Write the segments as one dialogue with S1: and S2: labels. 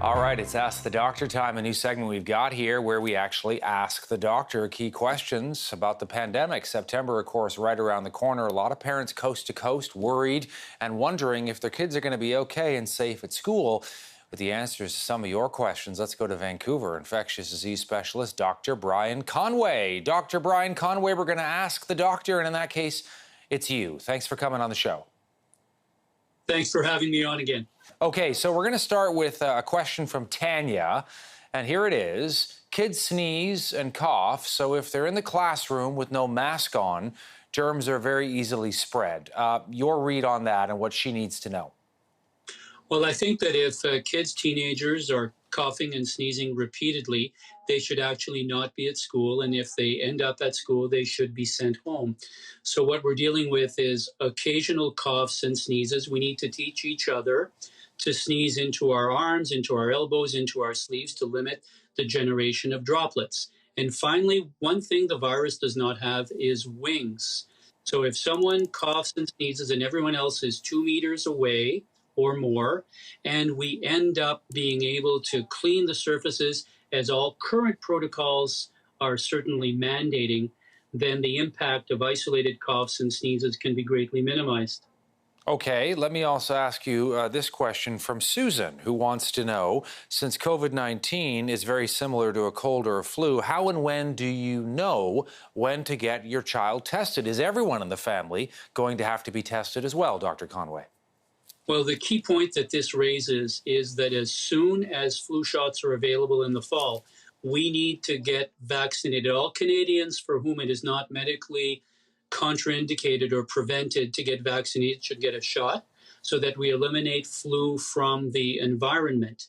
S1: All right, it's Ask the Doctor time, a new segment we've got here where we actually ask the doctor key questions about the pandemic. September, of course, right around the corner. A lot of parents coast to coast worried and wondering if their kids are going to be okay and safe at school. With the answers to some of your questions, let's go to Vancouver. Infectious disease specialist, Dr. Brian Conway. Dr. Brian Conway, we're going to ask the doctor, and in that case, it's you. Thanks for coming on the show.
S2: Thanks for having me on again.
S1: Okay, so we're going to start with a question from Tanya, and here it is. Kids sneeze and cough, so if they're in the classroom with no mask on, germs are very easily spread. Your read on that and what she needs to know.
S2: Well, I think that if kids, teenagers are coughing and sneezing repeatedly, they should actually not be at school. And if they end up at school, they should be sent home. So what we're dealing with is occasional coughs and sneezes. We need to teach each other to sneeze into our arms, into our elbows, into our sleeves to limit the generation of droplets. And finally, one thing the virus does not have is wings. So if someone coughs and sneezes and everyone else is 2 meters away or more, and we end up being able to clean the surfaces as all current protocols are certainly mandating, then the impact of isolated coughs and sneezes can be greatly minimized.
S1: Okay, let me also ask you this question from Susan, who wants to know, since COVID-19 is very similar to a cold or a flu, how and when do you know when to get your child tested? Is everyone in the family going to have to be tested as well, Dr. Conway?
S2: Well, the key point that this raises is that as soon as flu shots are available in the fall, we need to get vaccinated. All Canadians for whom it is not medically contraindicated or prevented to get vaccinated should get a shot so that we eliminate flu from the environment.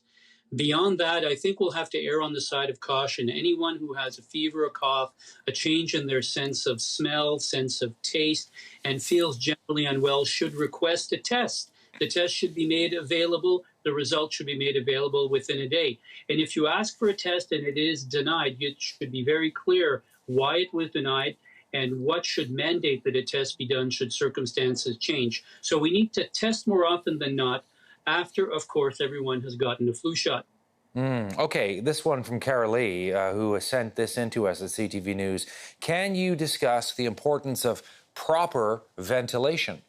S2: Beyond that, I think we'll have to err on the side of caution. Anyone who has a fever, a cough, a change in their sense of smell, sense of taste, and feels generally unwell should request a test. The test should be made available. The results should be made available within a day. And if you ask for a test and it is denied, it should be very clear why it was denied and what should mandate that a test be done should circumstances change. So we need to test more often than not after, of course, everyone has gotten a flu shot.
S1: Okay, this one from Cara Lee, who has sent this in to us at CTV News. Can you discuss the importance of proper ventilation?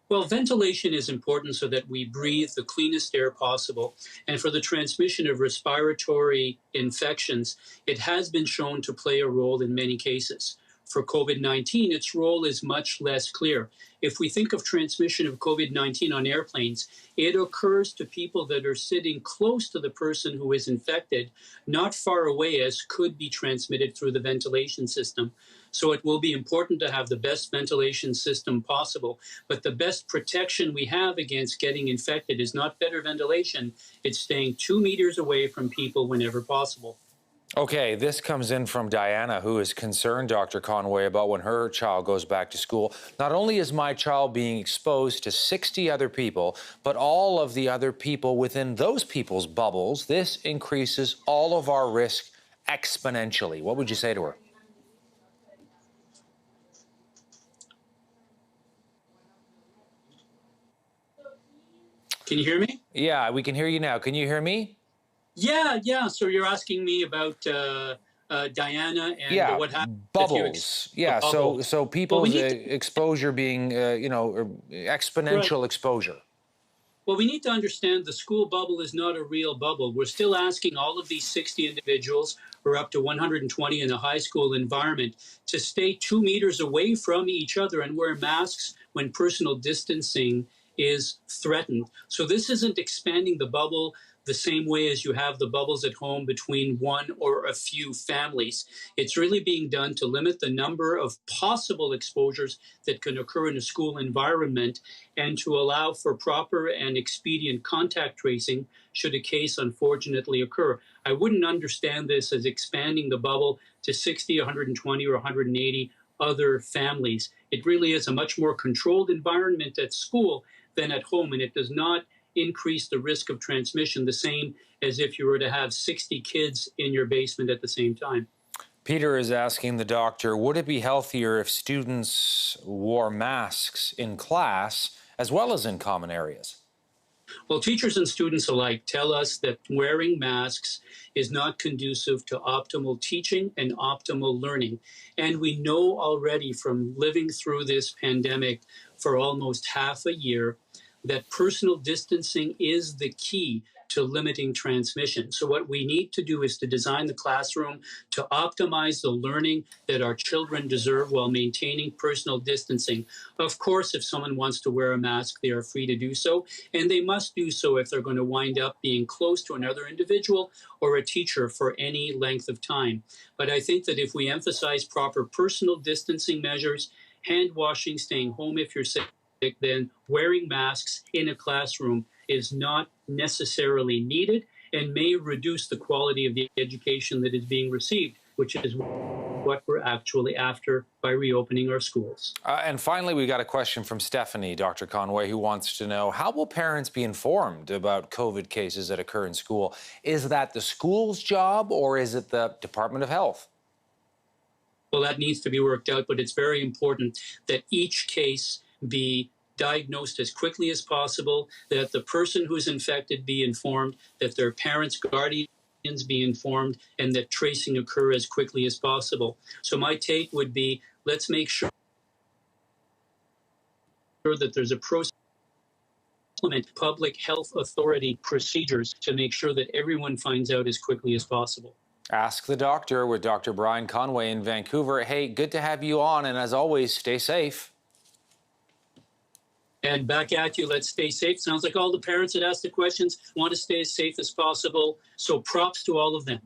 S2: Well, ventilation is important so that we breathe the cleanest air possible. And for the transmission of respiratory infections, it has been shown to play a role in many cases. For COVID-19, its role is much less clear. If we think of transmission of COVID-19 on airplanes, it occurs to people that are sitting close to the person who is infected, not far away as could be transmitted through the ventilation system. So it will be important to have the best ventilation system possible. But the best protection we have against getting infected is not better ventilation. It's staying 2 meters away from people whenever possible.
S1: Okay, this comes in from Diana, who is concerned, Dr. Conway, about when her child goes back to school. Not only is my child being exposed to 60 other people, but all of the other people within those people's bubbles. This increases all of our risk exponentially. What would you say to her?
S2: Can you hear me?
S1: Yeah, we can hear you now. Can you hear me?
S2: Yeah. So you're asking me about Diana and what happened?
S1: Bubbles. Yeah, so people's exposure being, exponential exposure.
S2: Well, we need to understand the school bubble is not a real bubble. We're still asking all of these 60 individuals, or up to 120 in a high school environment, to stay 2 meters away from each other and wear masks when personal distancing is threatened. So this isn't expanding the bubble the same way as you have the bubbles at home between one or a few families. It's really being done to limit the number of possible exposures that can occur in a school environment and to allow for proper and expedient contact tracing should a case unfortunately occur. I wouldn't understand this as expanding the bubble to 60, 120, or 180 other families. It really is a much more controlled environment at school than at home, and it does not increase the risk of transmission the same as if you were to have 60 kids in your basement at the same time.
S1: Peter is asking the doctor, would it be healthier if students wore masks in class as well as in common areas?
S2: Well, teachers and students alike tell us that wearing masks is not conducive to optimal teaching and optimal learning. And we know already from living through this pandemic for almost half a year that personal distancing is the key to limiting transmission. So what we need to do is to design the classroom to optimize the learning that our children deserve while maintaining personal distancing. Of course, if someone wants to wear a mask, they are free to do so, and they must do so if they're going to wind up being close to another individual or a teacher for any length of time. But I think that if we emphasize proper personal distancing measures, hand washing, staying home if you're sick, then wearing masks in a classroom is not necessarily needed and may reduce the quality of the education that is being received, which is what we're actually after by reopening our schools.
S1: And finally, we got a question from Stephanie, Dr. Conway, who wants to know, how will parents be informed about COVID cases that occur in school? Is that the school's job or is it the Department of Health?
S2: Well, that needs to be worked out, but it's very important that each case be diagnosed as quickly as possible, that the person who's infected be informed, that their parents, guardians be informed, and that tracing occur as quickly as possible. So my take would be, let's make sure that there's a process, implement public health authority procedures to make sure that everyone finds out as quickly as possible.
S1: Ask the Doctor with Dr. Brian Conway in Vancouver. Hey, good to have you on, and as always, stay safe.
S2: And back at you, let's stay safe. Sounds like all the parents that asked the questions want to stay as safe as possible. So props to all of them.